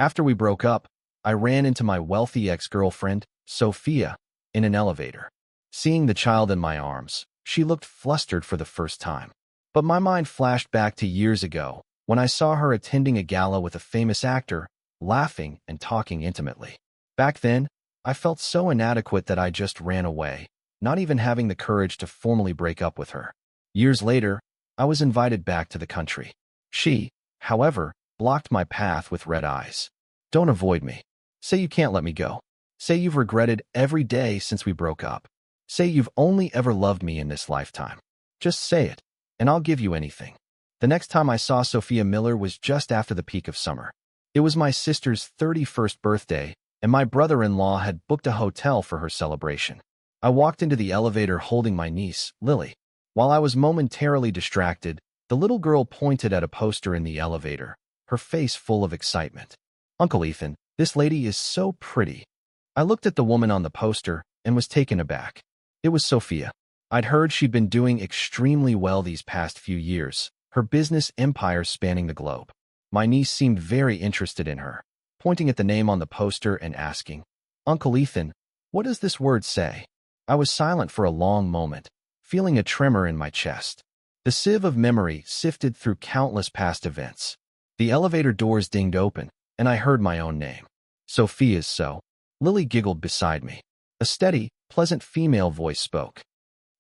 After we broke up, I ran into my wealthy ex-girlfriend, Sophia, in an elevator. Seeing the child in my arms, she looked flustered for the first time. But my mind flashed back to years ago, when I saw her attending a gala with a famous actor, laughing and talking intimately. Back then, I felt so inadequate that I just ran away, not even having the courage to formally break up with her. Years later, I was invited back to the country. She, however, blocked my path with red eyes. Don't avoid me. Say you can't let me go. Say you've regretted every day since we broke up. Say you've only ever loved me in this lifetime. Just say it, and I'll give you anything. The next time I saw Sophia Miller was just after the peak of summer. It was my sister's 31st birthday, and my brother-in-law had booked a hotel for her celebration. I walked into the elevator holding my niece, Lily. While I was momentarily distracted, the little girl pointed at a poster in the elevator, her face full of excitement. "Uncle Ethan, this lady is so pretty." I looked at the woman on the poster and was taken aback. It was Sophia. I'd heard she'd been doing extremely well these past few years, her business empire spanning the globe. My niece seemed very interested in her, pointing at the name on the poster and asking, "Uncle Ethan, what does this word say?" I was silent for a long moment, feeling a tremor in my chest. The sieve of memory sifted through countless past events. The elevator doors dinged open, and I heard my own name. "Sophia's so." Lily giggled beside me. A steady, pleasant female voice spoke.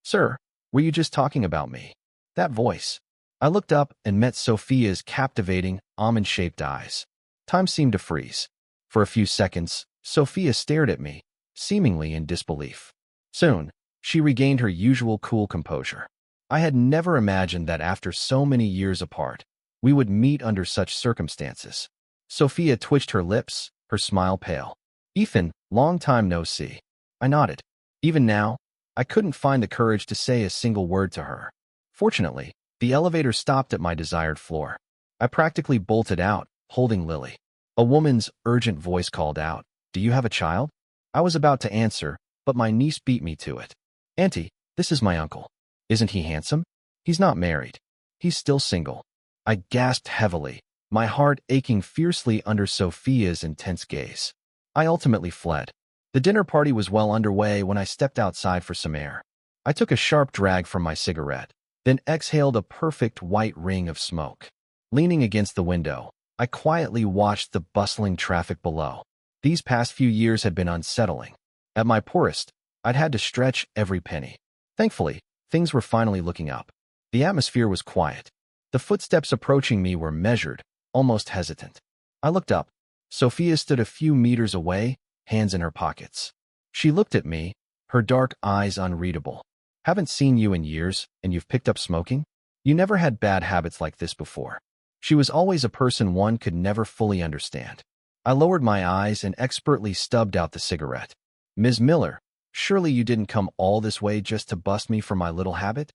"Sir, were you just talking about me?" That voice. I looked up and met Sophia's captivating, almond-shaped eyes. Time seemed to freeze. For a few seconds, Sophia stared at me, seemingly in disbelief. Soon, she regained her usual cool composure. I had never imagined that after so many years apart, we would meet under such circumstances. Sophia twitched her lips, her smile pale. "Ethan, long time no see." I nodded. Even now, I couldn't find the courage to say a single word to her. Fortunately, the elevator stopped at my desired floor. I practically bolted out, holding Lily. A woman's urgent voice called out, "Do you have a child?" I was about to answer, but my niece beat me to it. "Auntie, this is my uncle. Isn't he handsome? He's not married. He's still single." I gasped heavily, my heart aching fiercely under Sophia's intense gaze. I ultimately fled. The dinner party was well underway when I stepped outside for some air. I took a sharp drag from my cigarette, then exhaled a perfect white ring of smoke. Leaning against the window, I quietly watched the bustling traffic below. These past few years had been unsettling. At my poorest, I'd had to stretch every penny. Thankfully, things were finally looking up. The atmosphere was quiet. The footsteps approaching me were measured, almost hesitant. I looked up. Sophia stood a few meters away, hands in her pockets. She looked at me, her dark eyes unreadable. "Haven't seen you in years, and you've picked up smoking? You never had bad habits like this before." She was always a person one could never fully understand. I lowered my eyes and expertly stubbed out the cigarette. "Ms. Miller, surely you didn't come all this way just to bust me for my little habit?"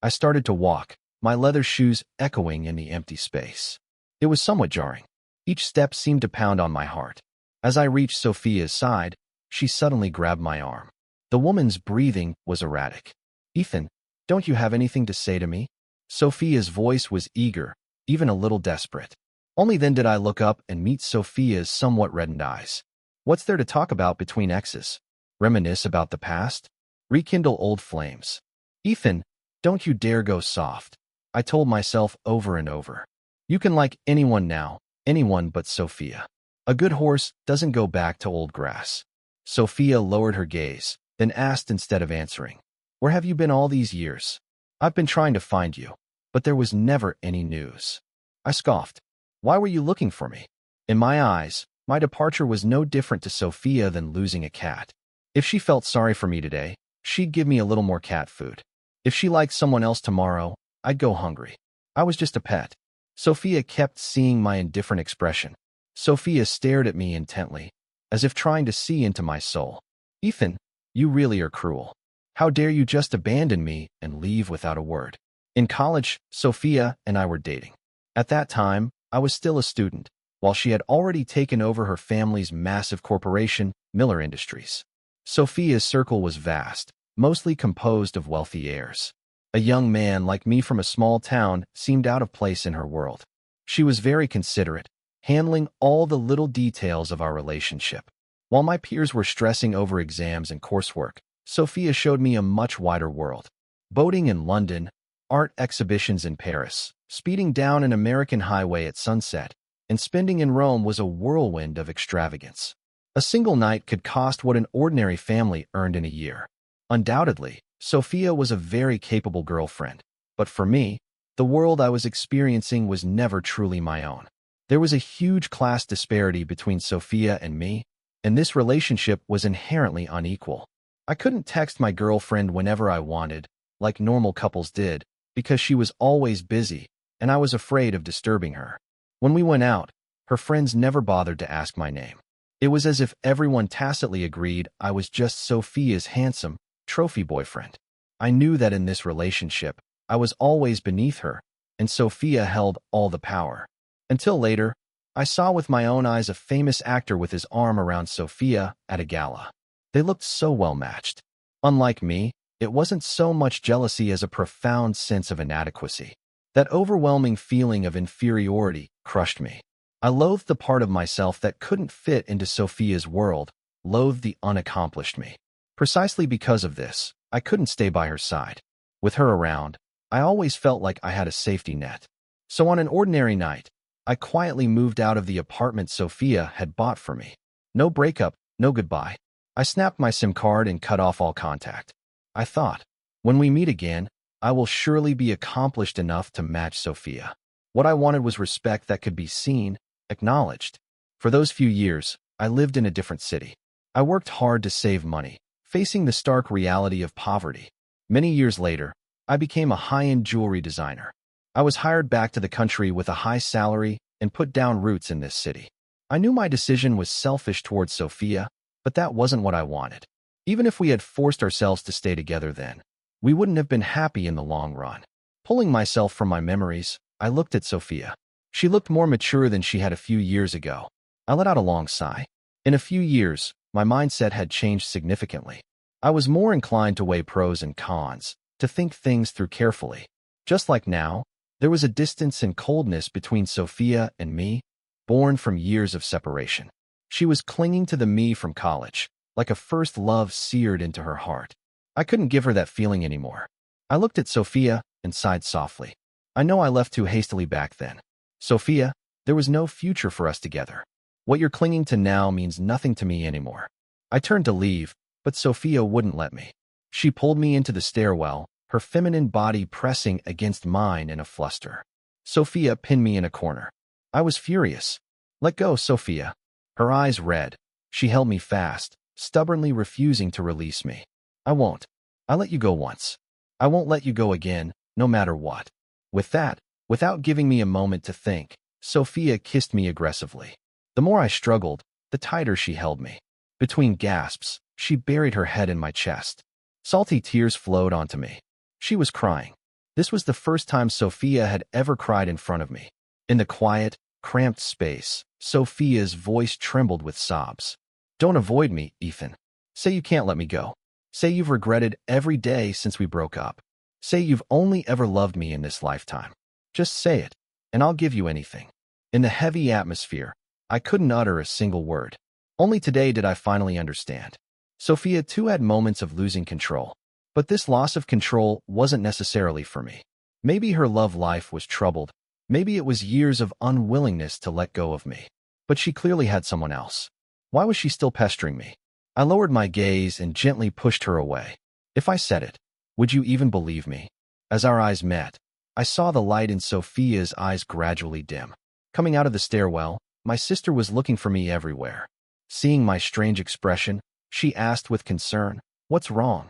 I started to walk, my leather shoes echoing in the empty space. It was somewhat jarring. Each step seemed to pound on my heart. As I reached Sophia's side, she suddenly grabbed my arm. The woman's breathing was erratic. "Ethan, don't you have anything to say to me?" Sophia's voice was eager, even a little desperate. Only then did I look up and meet Sophia's somewhat reddened eyes. What's there to talk about between exes? Reminisce about the past? Rekindle old flames? "Ethan, don't you dare go soft," I told myself over and over. "You can like anyone now, anyone but Sophia. A good horse doesn't go back to old grass." Sophia lowered her gaze, then asked instead of answering, "Where have you been all these years?" "I've been trying to find you, but there was never any news." I scoffed. "Why were you looking for me?" In my eyes, my departure was no different to Sophia than losing a cat. If she felt sorry for me today, she'd give me a little more cat food. If she liked someone else tomorrow, I'd go hungry. I was just a pet. Sophia kept seeing my indifferent expression. Sophia stared at me intently, as if trying to see into my soul. "Ethan, you really are cruel. How dare you just abandon me and leave without a word?" In college, Sophia and I were dating. At that time, I was still a student, while she had already taken over her family's massive corporation, Miller Industries. Sophia's circle was vast, mostly composed of wealthy heirs. A young man like me from a small town seemed out of place in her world. She was very considerate, handling all the little details of our relationship. While my peers were stressing over exams and coursework, Sophia showed me a much wider world. Boating in London, art exhibitions in Paris, speeding down an American highway at sunset, and spending in Rome was a whirlwind of extravagance. A single night could cost what an ordinary family earned in a year. Undoubtedly, Sophia was a very capable girlfriend, but for me, the world I was experiencing was never truly my own. There was a huge class disparity between Sophia and me, and this relationship was inherently unequal. I couldn't text my girlfriend whenever I wanted, like normal couples did, because she was always busy, and I was afraid of disturbing her. When we went out, her friends never bothered to ask my name. It was as if everyone tacitly agreed I was just Sophia's handsome, trophy boyfriend. I knew that in this relationship, I was always beneath her, and Sophia held all the power. Until later, I saw with my own eyes a famous actor with his arm around Sophia at a gala. They looked so well matched. Unlike me, it wasn't so much jealousy as a profound sense of inadequacy. That overwhelming feeling of inferiority crushed me. I loathed the part of myself that couldn't fit into Sophia's world, loathed the unaccomplished me. Precisely because of this, I couldn't stay by her side. With her around, I always felt like I had a safety net. So on an ordinary night, I quietly moved out of the apartment Sophia had bought for me. No breakup, no goodbye. I snapped my SIM card and cut off all contact. I thought, when we meet again, I will surely be accomplished enough to match Sophia. What I wanted was respect that could be seen, acknowledged. For those few years, I lived in a different city. I worked hard to save money, facing the stark reality of poverty. Many years later, I became a high-end jewelry designer. I was hired back to the country with a high salary and put down roots in this city. I knew my decision was selfish towards Sophia, but that wasn't what I wanted. Even if we had forced ourselves to stay together then, we wouldn't have been happy in the long run. Pulling myself from my memories, I looked at Sophia. She looked more mature than she had a few years ago. I let out a long sigh. In a few years, my mindset had changed significantly. I was more inclined to weigh pros and cons, to think things through carefully. Just like now, there was a distance and coldness between Sophia and me, born from years of separation. She was clinging to the me from college, like a first love seared into her heart. I couldn't give her that feeling anymore. I looked at Sophia and sighed softly. I know I left too hastily back then. Sophia, there was no future for us together. What you're clinging to now means nothing to me anymore. I turned to leave, but Sophia wouldn't let me. She pulled me into the stairwell, her feminine body pressing against mine in a fluster. Sophia pinned me in a corner. I was furious. Let go, Sophia. Her eyes red. She held me fast, stubbornly refusing to release me. I won't. I let you go once. I won't let you go again, no matter what. With that, without giving me a moment to think, Sophia kissed me aggressively. The more I struggled, the tighter she held me. Between gasps, she buried her head in my chest. Salty tears flowed onto me. She was crying. This was the first time Sophia had ever cried in front of me. In the quiet, cramped space, Sophia's voice trembled with sobs. Don't avoid me, Ethan. Say you can't let me go. Say you've regretted every day since we broke up. Say you've only ever loved me in this lifetime. Just say it, and I'll give you anything. In the heavy atmosphere, I couldn't utter a single word. Only today did I finally understand. Sophia too had moments of losing control. But this loss of control wasn't necessarily for me. Maybe her love life was troubled. Maybe it was years of unwillingness to let go of me. But she clearly had someone else. Why was she still pestering me? I lowered my gaze and gently pushed her away. If I said it, would you even believe me? As our eyes met, I saw the light in Sophia's eyes gradually dim. Coming out of the stairwell, my sister was looking for me everywhere. Seeing my strange expression, she asked with concern, "What's wrong?"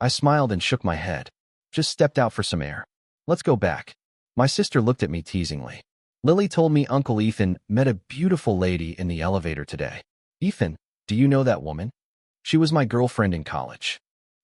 I smiled and shook my head. Just stepped out for some air. Let's go back. My sister looked at me teasingly. Lily told me Uncle Ethan met a beautiful lady in the elevator today. Ethan, do you know that woman? She was my girlfriend in college.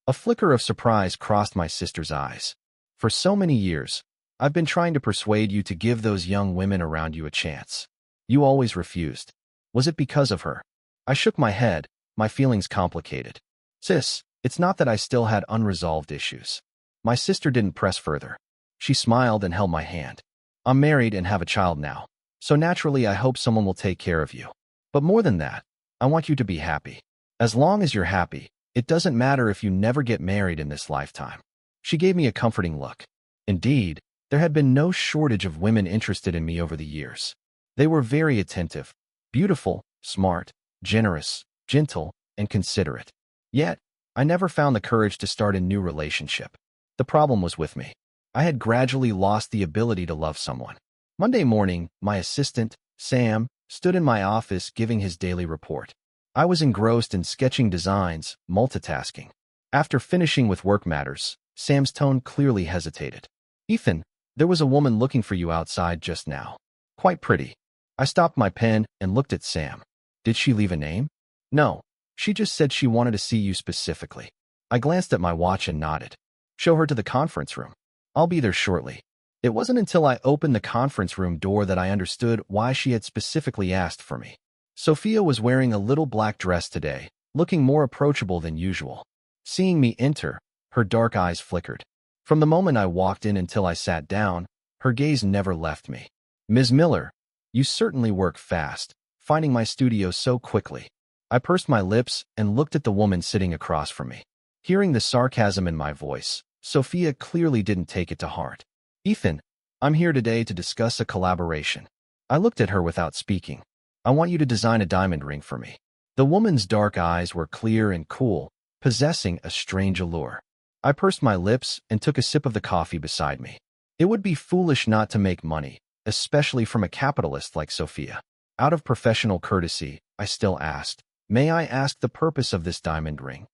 A flicker of surprise crossed my sister's eyes. For so many years, I've been trying to persuade you to give those young women around you a chance. You always refused. Was it because of her? I shook my head, my feelings complicated. Sis, it's not that I still had unresolved issues. My sister didn't press further. She smiled and held my hand. I'm married and have a child now. So naturally, I hope someone will take care of you. But more than that, I want you to be happy. As long as you're happy, it doesn't matter if you never get married in this lifetime." She gave me a comforting look. Indeed, there had been no shortage of women interested in me over the years. They were very attentive, beautiful, smart, generous, gentle, and considerate. Yet, I never found the courage to start a new relationship. The problem was with me. I had gradually lost the ability to love someone. Monday morning, my assistant, Sam, stood in my office giving his daily report. I was engrossed in sketching designs, multitasking. After finishing with work matters, Sam's tone clearly hesitated. "Ethan, there was a woman looking for you outside just now. Quite pretty." I stopped my pen and looked at Sam. "Did she leave a name?" "No. She just said she wanted to see you specifically." I glanced at my watch and nodded. "Show her to the conference room. I'll be there shortly." It wasn't until I opened the conference room door that I understood why she had specifically asked for me. Sophia was wearing a little black dress today, looking more approachable than usual. Seeing me enter, her dark eyes flickered. From the moment I walked in until I sat down, her gaze never left me. "Ms. Miller, you certainly work fast, finding my studio so quickly." I pursed my lips and looked at the woman sitting across from me. Hearing the sarcasm in my voice, Sophia clearly didn't take it to heart. "Ethan, I'm here today to discuss a collaboration." I looked at her without speaking. "I want you to design a diamond ring for me." The woman's dark eyes were clear and cool, possessing a strange allure. I pursed my lips and took a sip of the coffee beside me. It would be foolish not to make money, especially from a capitalist like Sophia. Out of professional courtesy, I still asked, "May I ask the purpose of this diamond ring?"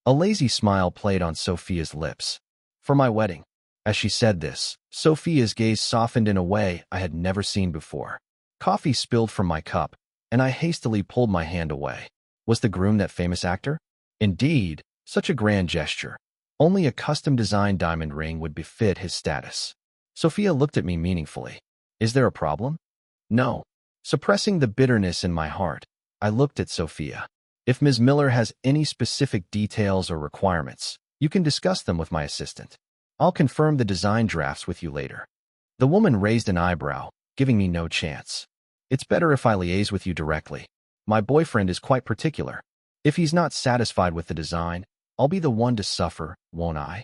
A lazy smile played on Sophia's lips. "For my wedding." As she said this, Sophia's gaze softened in a way I had never seen before. Coffee spilled from my cup, and I hastily pulled my hand away. Was the groom that famous actor? Indeed, such a grand gesture. Only a custom-designed diamond ring would befit his status. Sophia looked at me meaningfully. "Is there a problem?" "No." Suppressing the bitterness in my heart, I looked at Sophia. "If Ms. Miller has any specific details or requirements, you can discuss them with my assistant. I'll confirm the design drafts with you later." The woman raised an eyebrow, giving me no chance. "It's better if I liaise with you directly. My boyfriend is quite particular. If he's not satisfied with the design, I'll be the one to suffer, won't I?"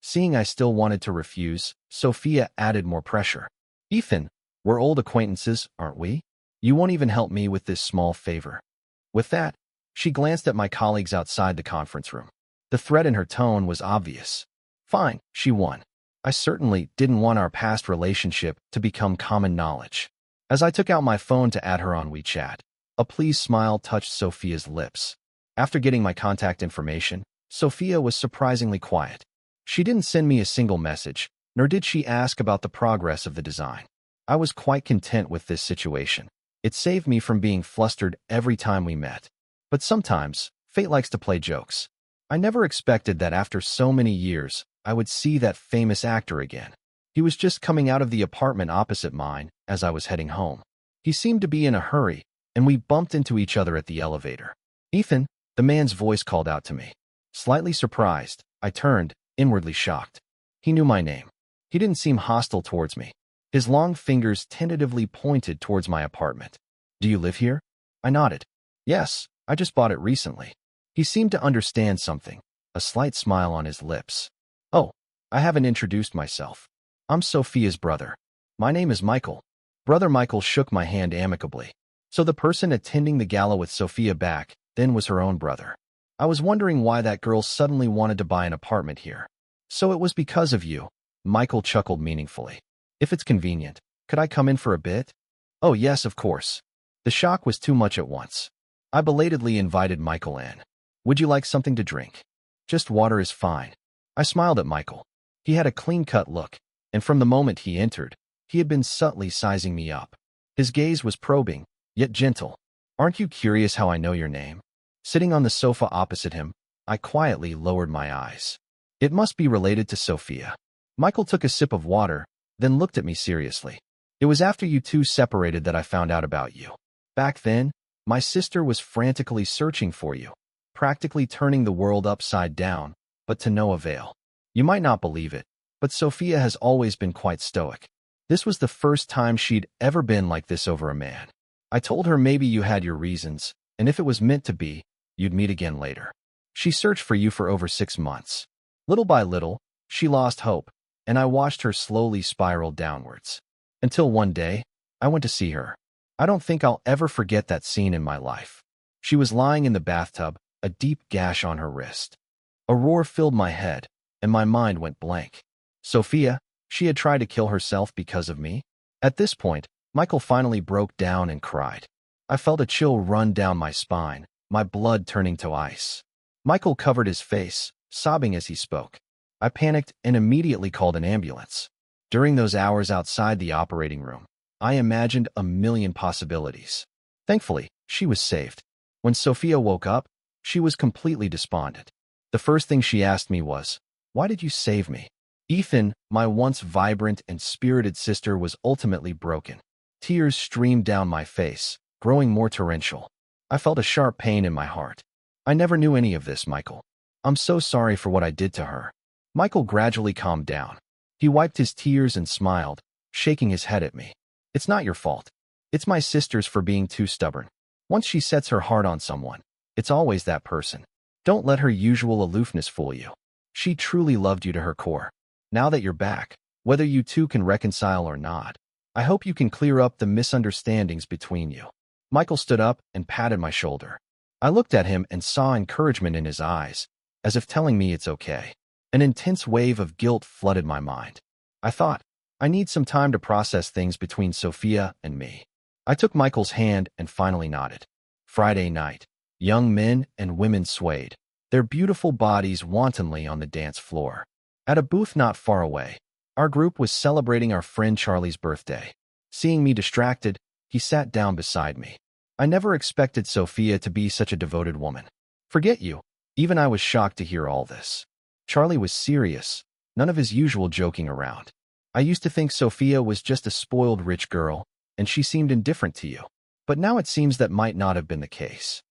Seeing I still wanted to refuse, Sophia added more pressure. "Ethan, we're old acquaintances, aren't we? You won't even help me with this small favor." With that, she glanced at my colleagues outside the conference room. The threat in her tone was obvious. Fine, she won. I certainly didn't want our past relationship to become common knowledge. As I took out my phone to add her on WeChat, a pleased smile touched Sophia's lips. After getting my contact information, Sophia was surprisingly quiet. She didn't send me a single message, nor did she ask about the progress of the design. I was quite content with this situation. It saved me from being flustered every time we met. But sometimes, fate likes to play jokes. I never expected that after so many years, I would see that famous actor again. He was just coming out of the apartment opposite mine as I was heading home. He seemed to be in a hurry, and we bumped into each other at the elevator. "Ethan," the man's voice called out to me. Slightly surprised, I turned, inwardly shocked. He knew my name. He didn't seem hostile towards me. His long fingers tentatively pointed towards my apartment. "Do you live here?" I nodded. "Yes, I just bought it recently." He seemed to understand something, a slight smile on his lips. "Oh, I haven't introduced myself. I'm Sophia's brother. My name is Michael." Brother Michael shook my hand amicably. So the person attending the gala with Sophia back then was her own brother. I was wondering why that girl suddenly wanted to buy an apartment here. "So it was because of you," Michael chuckled meaningfully. "If it's convenient, could I come in for a bit?" "Oh yes, of course." The shock was too much at once. I belatedly invited Michael in. "Would you like something to drink?" "Just water is fine." I smiled at Michael. He had a clean-cut look, and from the moment he entered, he had been subtly sizing me up. His gaze was probing, yet gentle. "Aren't you curious how I know your name?" Sitting on the sofa opposite him, I quietly lowered my eyes. "It must be related to Sophia." Michael took a sip of water, then looked at me seriously. "It was after you two separated that I found out about you. Back then, my sister was frantically searching for you, practically turning the world upside down, but to no avail. You might not believe it, but Sophia has always been quite stoic. This was the first time she'd ever been like this over a man. I told her maybe you had your reasons, and if it was meant to be, you'd meet again later. She searched for you for over 6 months. Little by little, she lost hope, and I watched her slowly spiral downwards. Until one day, I went to see her. I don't think I'll ever forget that scene in my life. She was lying in the bathtub, a deep gash on her wrist. A roar filled my head, and my mind went blank. Sophia, she had tried to kill herself because of me? At this point, Michael finally broke down and cried. I felt a chill run down my spine, my blood turning to ice. Michael covered his face, sobbing as he spoke. I panicked and immediately called an ambulance. During those hours outside the operating room, I imagined a million possibilities. Thankfully, she was saved. When Sophia woke up, she was completely despondent. The first thing she asked me was, "Why did you save me?" Ethan, my once vibrant and spirited sister, was ultimately broken. Tears streamed down my face, growing more torrential. I felt a sharp pain in my heart. I never knew any of this, Michael. I'm so sorry for what I did to her. Michael gradually calmed down. He wiped his tears and smiled, shaking his head at me. It's not your fault. It's my sister's for being too stubborn. Once she sets her heart on someone, it's always that person. Don't let her usual aloofness fool you. She truly loved you to her core. Now that you're back, whether you two can reconcile or not, I hope you can clear up the misunderstandings between you. Michael stood up and patted my shoulder. I looked at him and saw encouragement in his eyes, as if telling me it's okay. An intense wave of guilt flooded my mind. I thought, I need some time to process things between Sophia and me. I took Michael's hand and finally nodded. Friday night, young men and women swayed, their beautiful bodies wantonly on the dance floor. At a booth not far away, our group was celebrating our friend Charlie's birthday. Seeing me distracted, he sat down beside me. I never expected Sophia to be such a devoted woman. Forget you. Even I was shocked to hear all this. Charlie was serious, none of his usual joking around. I used to think Sophia was just a spoiled rich girl, and she seemed indifferent to you. But now it seems that might not have been the case.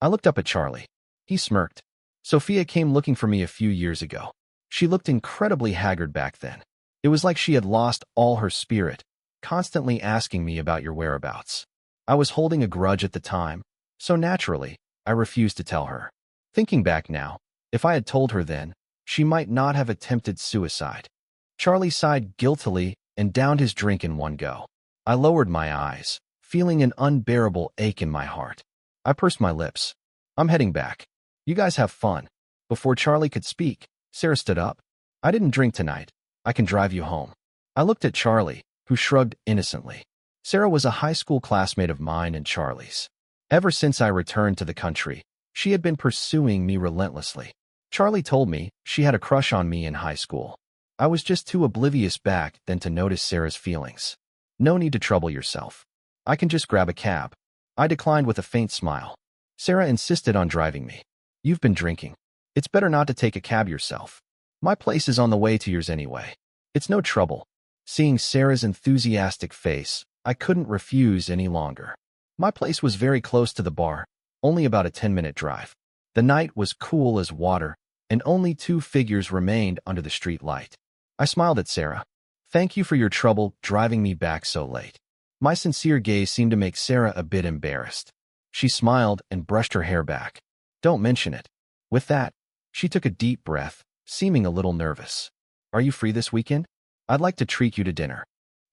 I looked up at Charlie. He smirked. Sophia came looking for me a few years ago. She looked incredibly haggard back then. It was like she had lost all her spirit, constantly asking me about your whereabouts. I was holding a grudge at the time, so naturally, I refused to tell her. Thinking back now, if I had told her then, she might not have attempted suicide. Charlie sighed guiltily and downed his drink in one go. I lowered my eyes, feeling an unbearable ache in my heart. I pursed my lips. I'm heading back. You guys have fun. Before Charlie could speak, Sarah stood up. I didn't drink tonight. I can drive you home. I looked at Charlie, who shrugged innocently. Sarah was a high school classmate of mine and Charlie's. Ever since I returned to the country, she had been pursuing me relentlessly. Charlie told me she had a crush on me in high school. I was just too oblivious back then to notice Sarah's feelings. No need to trouble yourself. I can just grab a cab. I declined with a faint smile. Sarah insisted on driving me. You've been drinking. It's better not to take a cab yourself. My place is on the way to yours anyway. It's no trouble. Seeing Sarah's enthusiastic face, I couldn't refuse any longer. My place was very close to the bar, only about a 10-minute drive. The night was cool as water, and only 2 figures remained under the street light. I smiled at Sarah. Thank you for your trouble driving me back so late. My sincere gaze seemed to make Sarah a bit embarrassed. She smiled and brushed her hair back. Don't mention it. With that, she took a deep breath, seeming a little nervous. Are you free this weekend? I'd like to treat you to dinner.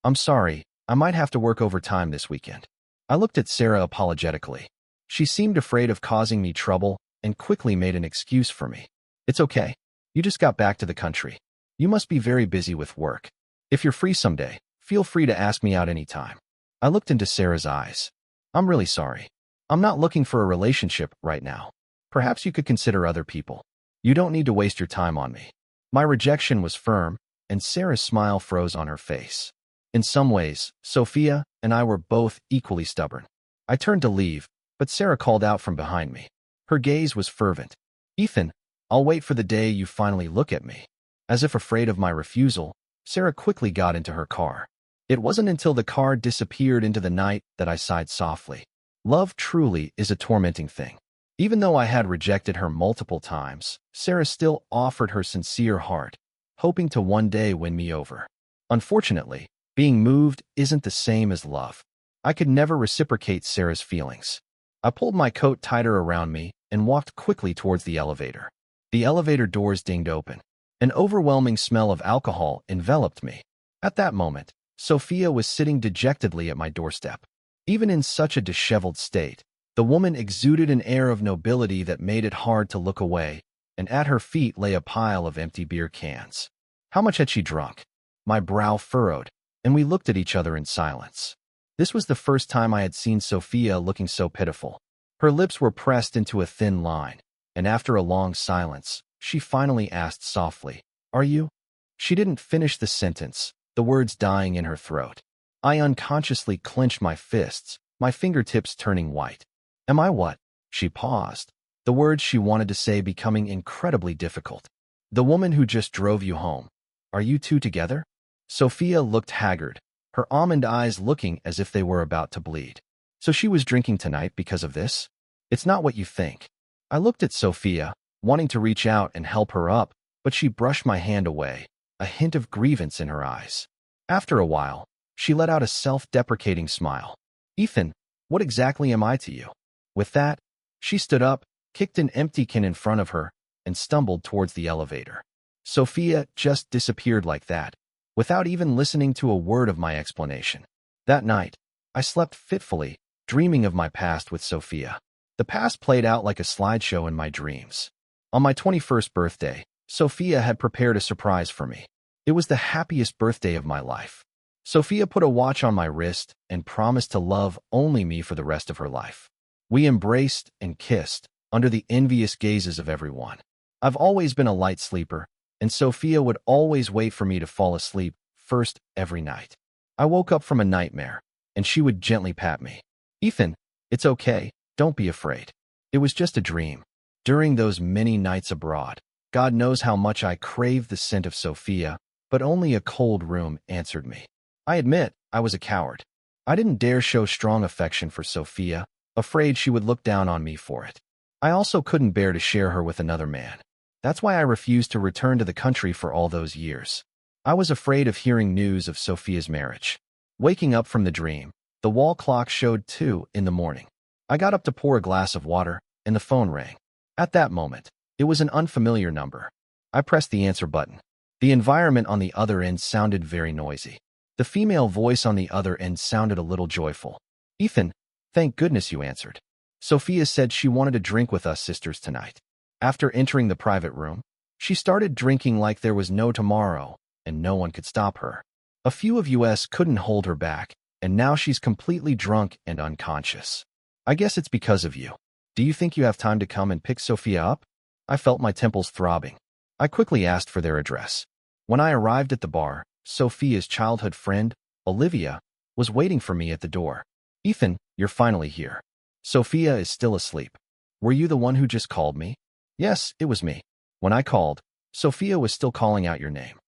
I'm sorry, I might have to work overtime this weekend. I looked at Sarah apologetically. She seemed afraid of causing me trouble and quickly made an excuse for me. It's okay. You just got back to the country. You must be very busy with work. If you're free someday, feel free to ask me out anytime. I looked into Sarah's eyes. I'm really sorry. I'm not looking for a relationship right now. Perhaps you could consider other people. You don't need to waste your time on me. My rejection was firm, and Sarah's smile froze on her face. In some ways, Sophia and I were both equally stubborn. I turned to leave, but Sarah called out from behind me. Her gaze was fervent. Ethan, I'll wait for the day you finally look at me. As if afraid of my refusal, Sarah quickly got into her car. It wasn't until the car disappeared into the night that I sighed softly. Love truly is a tormenting thing. Even though I had rejected her multiple times, Sarah still offered her sincere heart, hoping to one day win me over. Unfortunately, Being moved isn't the same as love. I could never reciprocate Sarah's feelings. I pulled my coat tighter around me and walked quickly towards the elevator. The elevator doors dinged open. An overwhelming smell of alcohol enveloped me. At that moment, Sophia was sitting dejectedly at my doorstep. Even in such a disheveled state, the woman exuded an air of nobility that made it hard to look away, and at her feet lay a pile of empty beer cans. How much had she drunk? My brow furrowed, and we looked at each other in silence. This was the first time I had seen Sophia looking so pitiful. Her lips were pressed into a thin line, and after a long silence, she finally asked softly, "Are you?" She didn't finish the sentence, the words dying in her throat. I unconsciously clenched my fists, my fingertips turning white. "Am I what?" She paused, the words she wanted to say becoming incredibly difficult. "The woman who just drove you home. Are you two together?" Sophia looked haggard, her almond eyes looking as if they were about to bleed. "So she was drinking tonight because of this?" "It's not what you think." I looked at Sophia, wanting to reach out and help her up, but she brushed my hand away, a hint of grievance in her eyes. After a while, she let out a self-deprecating smile. "Ethan, what exactly am I to you?" With that, she stood up, kicked an empty can in front of her, and stumbled towards the elevator. Sophia just disappeared like that, without even listening to a word of my explanation. That night, I slept fitfully, dreaming of my past with Sophia. The past played out like a slideshow in my dreams. On my 21st birthday, Sophia had prepared a surprise for me. It was the happiest birthday of my life. Sophia put a watch on my wrist and promised to love only me for the rest of her life. We embraced and kissed, under the envious gazes of everyone. I've always been a light sleeper, and Sophia would always wait for me to fall asleep first every night. I woke up from a nightmare, and she would gently pat me. "Ethan, it's okay, don't be afraid. It was just a dream." During those many nights abroad, God knows how much I craved the scent of Sophia, but only a cold room answered me. I admit, I was a coward. I didn't dare show strong affection for Sophia, afraid she would look down on me for it. I also couldn't bear to share her with another man. That's why I refused to return to the country for all those years. I was afraid of hearing news of Sophia's marriage. Waking up from the dream, the wall clock showed 2 in the morning. I got up to pour a glass of water, and the phone rang. At that moment, it was an unfamiliar number. I pressed the answer button. The environment on the other end sounded very noisy. The female voice on the other end sounded a little joyful. "Ethan, thank goodness you answered. Sophia said she wanted to drink with us sisters tonight." After entering the private room, she started drinking like there was no tomorrow, and no one could stop her. A few of us couldn't hold her back, and now she's completely drunk and unconscious. "I guess it's because of you. Do you think you have time to come and pick Sophia up?" I felt my temples throbbing. I quickly asked for their address. When I arrived at the bar, Sophia's childhood friend, Olivia, was waiting for me at the door. "Ethan, you're finally here. Sophia is still asleep. Were you the one who just called me?" "Yes, it was me. When I called, Sophia was still calling out your name."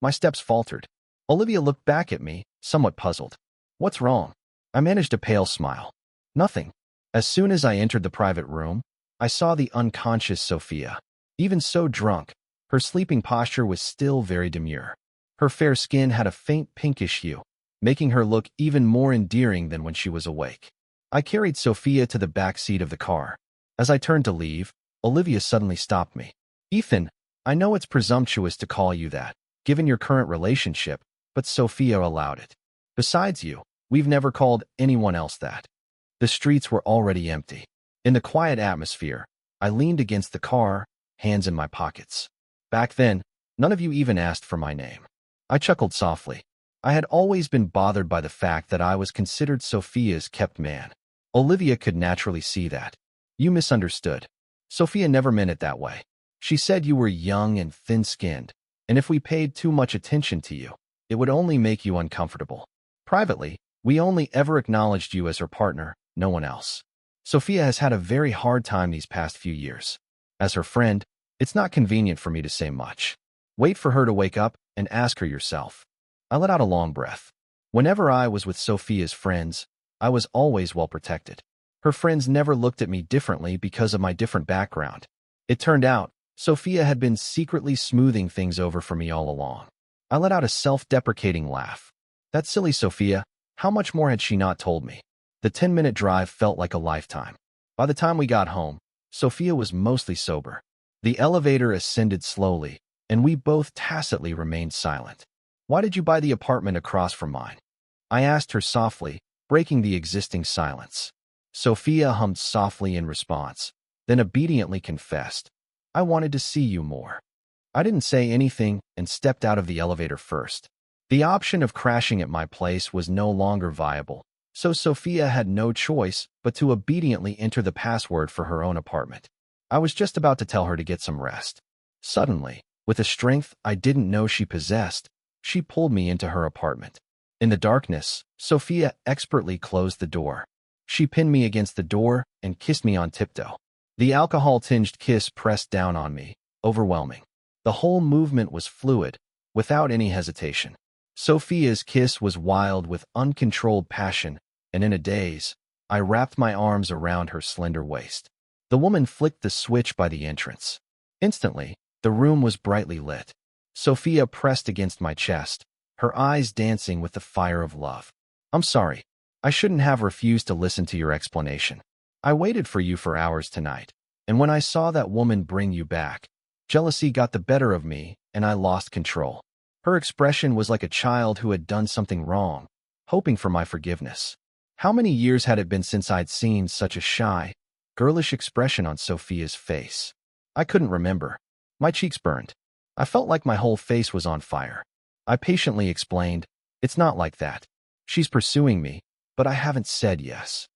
My steps faltered. Olivia looked back at me, somewhat puzzled. "What's wrong?" I managed a pale smile. "Nothing." As soon as I entered the private room, I saw the unconscious Sophia. Even so drunk, her sleeping posture was still very demure. Her fair skin had a faint pinkish hue, making her look even more endearing than when she was awake. I carried Sophia to the back seat of the car. As I turned to leave, Olivia suddenly stopped me. "Ethan, I know it's presumptuous to call you that, given your current relationship, but Sophia allowed it. Besides you, we've never called anyone else that." The streets were already empty. In the quiet atmosphere, I leaned against the car, hands in my pockets. Back then, none of you even asked for my name. I chuckled softly. I had always been bothered by the fact that I was considered Sophia's kept man. Olivia could naturally see that. "You misunderstood. Sophia never meant it that way. She said you were young and thin-skinned, and if we paid too much attention to you, it would only make you uncomfortable. Privately, we only ever acknowledged you as her partner, no one else. Sophia has had a very hard time these past few years. As her friend, it's not convenient for me to say much. Wait for her to wake up and ask her yourself." I let out a long breath. Whenever I was with Sophia's friends, I was always well protected. Her friends never looked at me differently because of my different background. It turned out, Sophia had been secretly smoothing things over for me all along. I let out a self-deprecating laugh. That silly Sophia, how much more had she not told me? The 10-minute drive felt like a lifetime. By the time we got home, Sophia was mostly sober. The elevator ascended slowly, and we both tacitly remained silent. Why did you buy the apartment across from mine? I asked her softly, breaking the existing silence. Sophia hummed softly in response, then obediently confessed, I wanted to see you more. I didn't say anything and stepped out of the elevator first. The option of crashing at my place was no longer viable, so Sophia had no choice but to obediently enter the password for her own apartment. I was just about to tell her to get some rest. Suddenly, with a strength I didn't know she possessed, she pulled me into her apartment. In the darkness, Sophia expertly closed the door. She pinned me against the door and kissed me on tiptoe. The alcohol-tinged kiss pressed down on me, overwhelming. The whole movement was fluid, without any hesitation. Sophia's kiss was wild with uncontrolled passion, and in a daze, I wrapped my arms around her slender waist. The woman flicked the switch by the entrance. Instantly, the room was brightly lit. Sophia pressed against my chest, her eyes dancing with the fire of love. I'm sorry. I shouldn't have refused to listen to your explanation. I waited for you for hours tonight, and when I saw that woman bring you back, jealousy got the better of me, and I lost control. Her expression was like a child who had done something wrong, hoping for my forgiveness. How many years had it been since I'd seen such a shy, girlish expression on Sophia's face? I couldn't remember. My cheeks burned. I felt like my whole face was on fire. I patiently explained, it's not like that. She's pursuing me, but I haven't said yes.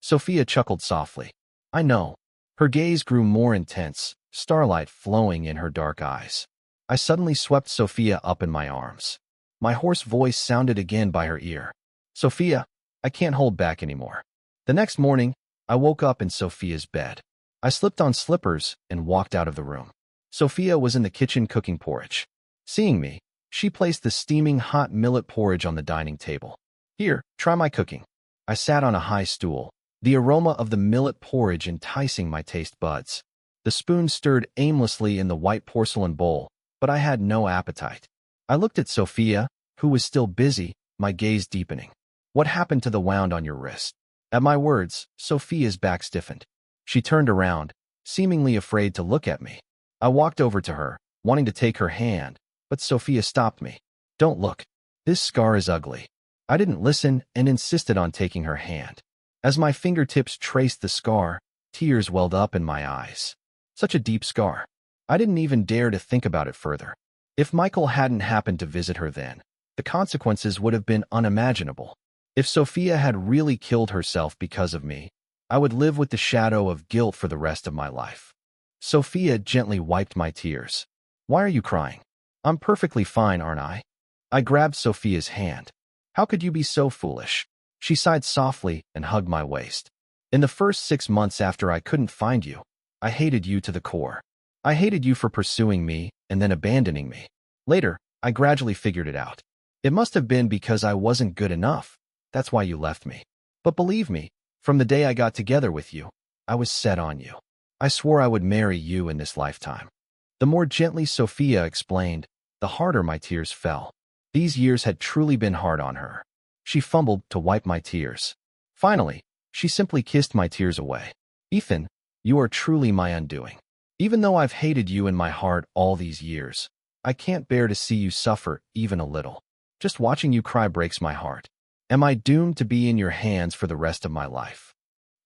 Sophia chuckled softly. I know. Her gaze grew more intense, starlight flowing in her dark eyes. I suddenly swept Sophia up in my arms. My hoarse voice sounded again by her ear. Sophia, I can't hold back anymore. The next morning, I woke up in Sophia's bed. I slipped on slippers and walked out of the room. Sophia was in the kitchen cooking porridge. Seeing me, she placed the steaming hot millet porridge on the dining table. Here, try my cooking. I sat on a high stool, the aroma of the millet porridge enticing my taste buds. The spoon stirred aimlessly in the white porcelain bowl, but I had no appetite. I looked at Sophia, who was still busy, my gaze deepening. What happened to the wound on your wrist? At my words, Sophia's back stiffened. She turned around, seemingly afraid to look at me. I walked over to her, wanting to take her hand, but Sophia stopped me. Don't look. This scar is ugly. I didn't listen and insisted on taking her hand. As my fingertips traced the scar, tears welled up in my eyes. Such a deep scar. I didn't even dare to think about it further. If Michael hadn't happened to visit her then, the consequences would have been unimaginable. If Sophia had really killed herself because of me, I would live with the shadow of guilt for the rest of my life. Sophia gently wiped my tears. Why are you crying? I'm perfectly fine, aren't I? I grabbed Sophia's hand. How could you be so foolish? She sighed softly and hugged my waist. In the first 6 months after I couldn't find you, I hated you to the core. I hated you for pursuing me and then abandoning me. Later, I gradually figured it out. It must have been because I wasn't good enough. That's why you left me. But believe me, from the day I got together with you, I was set on you. I swore I would marry you in this lifetime. The more gently Sophia explained, the harder my tears fell. These years had truly been hard on her. She fumbled to wipe my tears. Finally, she simply kissed my tears away. Ethan, you are truly my undoing. Even though I've hated you in my heart all these years, I can't bear to see you suffer even a little. Just watching you cry breaks my heart. Am I doomed to be in your hands for the rest of my life?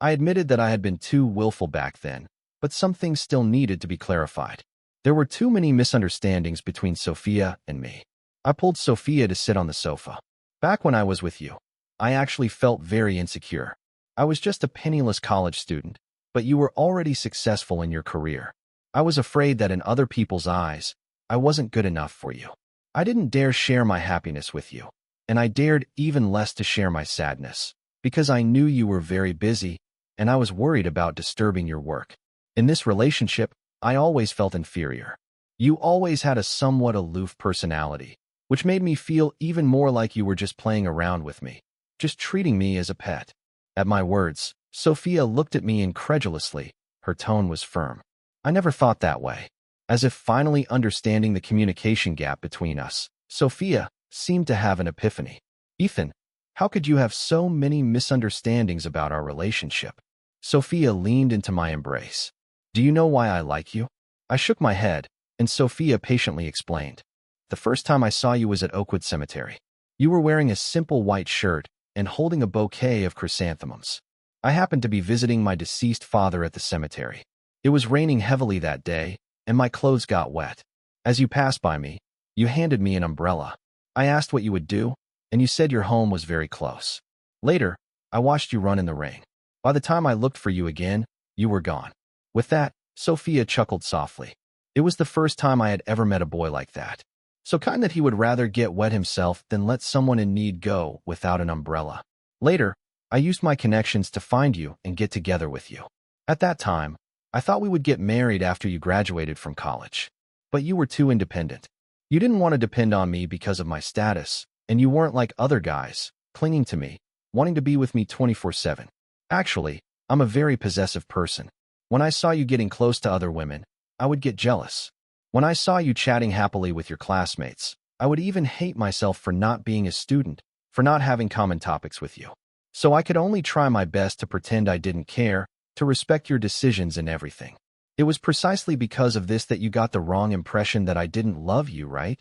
I admitted that I had been too willful back then, but some things still needed to be clarified. There were too many misunderstandings between Sophia and me. I pulled Sophia to sit on the sofa. Back when I was with you, I actually felt very insecure. I was just a penniless college student, but you were already successful in your career. I was afraid that in other people's eyes, I wasn't good enough for you. I didn't dare share my happiness with you, and I dared even less to share my sadness, because I knew you were very busy, and I was worried about disturbing your work. In this relationship, I always felt inferior. You always had a somewhat aloof personality, which made me feel even more like you were just playing around with me, just treating me as a pet. At my words, Sophia looked at me incredulously. Her tone was firm. I never thought that way. As if finally understanding the communication gap between us, Sophia seemed to have an epiphany. Ethan, how could you have so many misunderstandings about our relationship? Sophia leaned into my embrace. Do you know why I like you? I shook my head, and Sophia patiently explained. The first time I saw you was at Oakwood Cemetery. You were wearing a simple white shirt and holding a bouquet of chrysanthemums. I happened to be visiting my deceased father at the cemetery. It was raining heavily that day, and my clothes got wet. As you passed by me, you handed me an umbrella. I asked what you would do, and you said your home was very close. Later, I watched you run in the rain. By the time I looked for you again, you were gone. With that, Sophia chuckled softly. It was the first time I had ever met a boy like that. So kind that he would rather get wet himself than let someone in need go without an umbrella. Later, I used my connections to find you and get together with you. At that time, I thought we would get married after you graduated from college. But you were too independent. You didn't want to depend on me because of my status, and you weren't like other guys, clinging to me, wanting to be with me 24/7. Actually, I'm a very possessive person. When I saw you getting close to other women, I would get jealous. When I saw you chatting happily with your classmates, I would even hate myself for not being a student, for not having common topics with you. So I could only try my best to pretend I didn't care, to respect your decisions and everything. It was precisely because of this that you got the wrong impression that I didn't love you, right?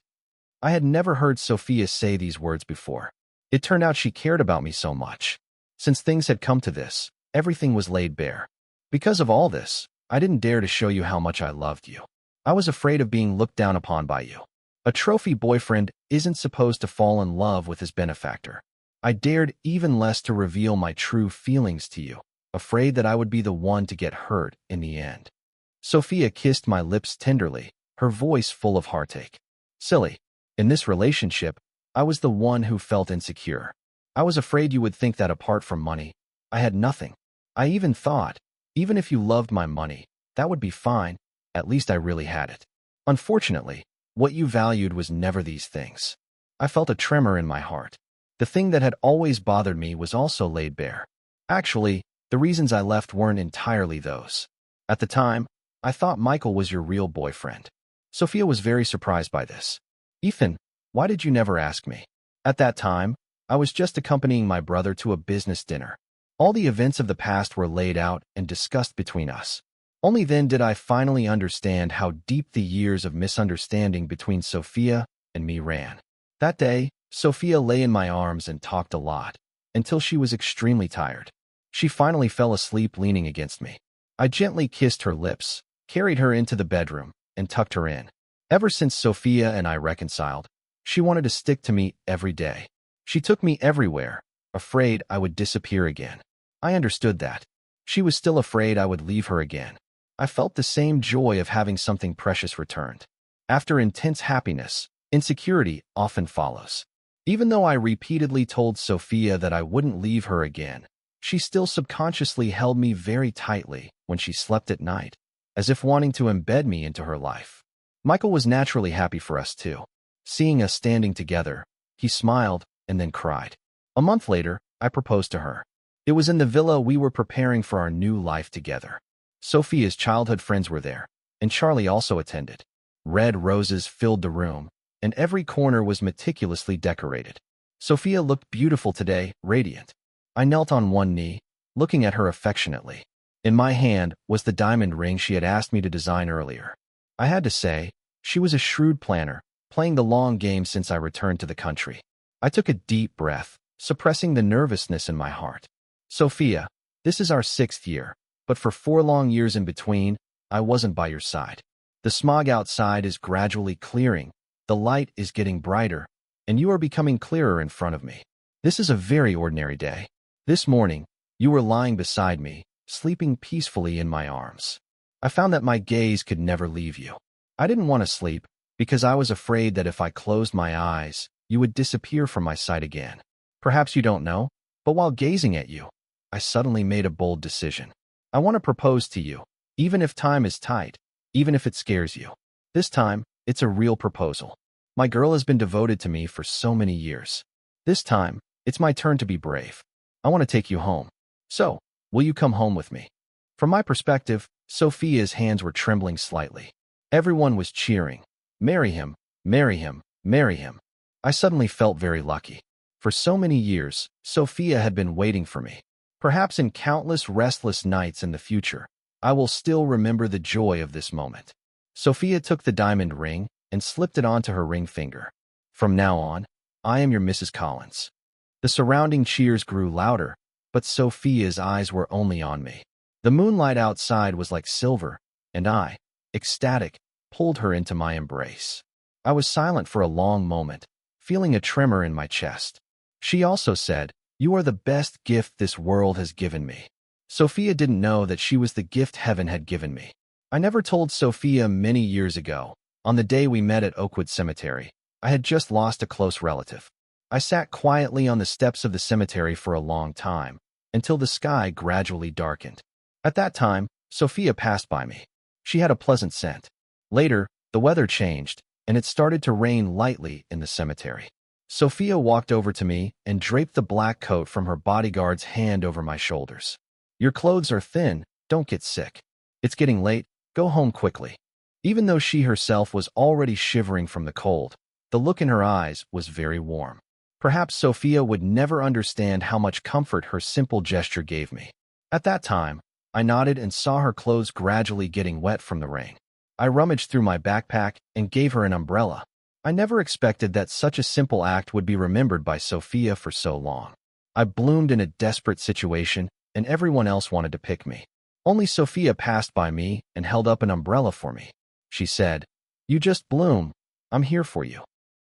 I had never heard Sophia say these words before. It turned out she cared about me so much. Since things had come to this, everything was laid bare. Because of all this, I didn't dare to show you how much I loved you. I was afraid of being looked down upon by you. A trophy boyfriend isn't supposed to fall in love with his benefactor. I dared even less to reveal my true feelings to you, afraid that I would be the one to get hurt in the end. Sophia kissed my lips tenderly, her voice full of heartache. Silly. In this relationship, I was the one who felt insecure. I was afraid you would think that apart from money, I had nothing. I even thought, even if you loved my money, that would be fine. At least I really had it. Unfortunately, what you valued was never these things. I felt a tremor in my heart. The thing that had always bothered me was also laid bare. Actually, the reasons I left weren't entirely those. At the time, I thought Michael was your real boyfriend. Sophia was very surprised by this. Ethan, why did you never ask me? At that time, I was just accompanying my brother to a business dinner. All the events of the past were laid out and discussed between us. Only then did I finally understand how deep the years of misunderstanding between Sophia and me ran. That day, Sophia lay in my arms and talked a lot, until she was extremely tired. She finally fell asleep leaning against me. I gently kissed her lips, carried her into the bedroom, and tucked her in. Ever since Sophia and I reconciled, she wanted to stick to me every day. She took me everywhere, afraid I would disappear again. I understood that. She was still afraid I would leave her again. I felt the same joy of having something precious returned. After intense happiness, insecurity often follows. Even though I repeatedly told Sophia that I wouldn't leave her again, she still subconsciously held me very tightly when she slept at night, as if wanting to embed me into her life. Michael was naturally happy for us too. Seeing us standing together, he smiled and then cried. A month later, I proposed to her. It was in the villa we were preparing for our new life together. Sophia's childhood friends were there, and Charlie also attended. Red roses filled the room, and every corner was meticulously decorated. Sophia looked beautiful today, radiant. I knelt on one knee, looking at her affectionately. In my hand was the diamond ring she had asked me to design earlier. I had to say, she was a shrewd planner, playing the long game since I returned to the country. I took a deep breath, suppressing the nervousness in my heart. Sophia, this is our 6th year, but for 4 long years in between, I wasn't by your side. The smog outside is gradually clearing, the light is getting brighter, and you are becoming clearer in front of me. This is a very ordinary day. This morning, you were lying beside me, sleeping peacefully in my arms. I found that my gaze could never leave you. I didn't want to sleep, because I was afraid that if I closed my eyes, you would disappear from my sight again. Perhaps you don't know, but while gazing at you, I suddenly made a bold decision. I want to propose to you, even if time is tight, even if it scares you. This time, it's a real proposal. My girl has been devoted to me for so many years. This time, it's my turn to be brave. I want to take you home. So, will you come home with me? From my perspective, Sophia's hands were trembling slightly. Everyone was cheering. Marry him, marry him, marry him. I suddenly felt very lucky. For so many years, Sophia had been waiting for me. Perhaps in countless restless nights in the future, I will still remember the joy of this moment. Sophia took the diamond ring and slipped it onto her ring finger. From now on, I am your Mrs. Collins. The surrounding cheers grew louder, but Sophia's eyes were only on me. The moonlight outside was like silver, and I, ecstatic, pulled her into my embrace. I was silent for a long moment, feeling a tremor in my chest. She also said, "You are the best gift this world has given me." Sophia didn't know that she was the gift heaven had given me. I never told Sophia many years ago, on the day we met at Oakwood Cemetery. I had just lost a close relative. I sat quietly on the steps of the cemetery for a long time, until the sky gradually darkened. At that time, Sophia passed by me. She had a pleasant scent. Later, the weather changed, and it started to rain lightly in the cemetery. Sophia walked over to me and draped the black coat from her bodyguard's hand over my shoulders. "Your clothes are thin, don't get sick. It's getting late, go home quickly." Even though she herself was already shivering from the cold, the look in her eyes was very warm. Perhaps Sophia would never understand how much comfort her simple gesture gave me. At that time, I nodded and saw her clothes gradually getting wet from the rain. I rummaged through my backpack and gave her an umbrella. I never expected that such a simple act would be remembered by Sophia for so long. I bloomed in a desperate situation, and everyone else wanted to pick me. Only Sophia passed by me and held up an umbrella for me. She said, "You just bloom. I'm here for you."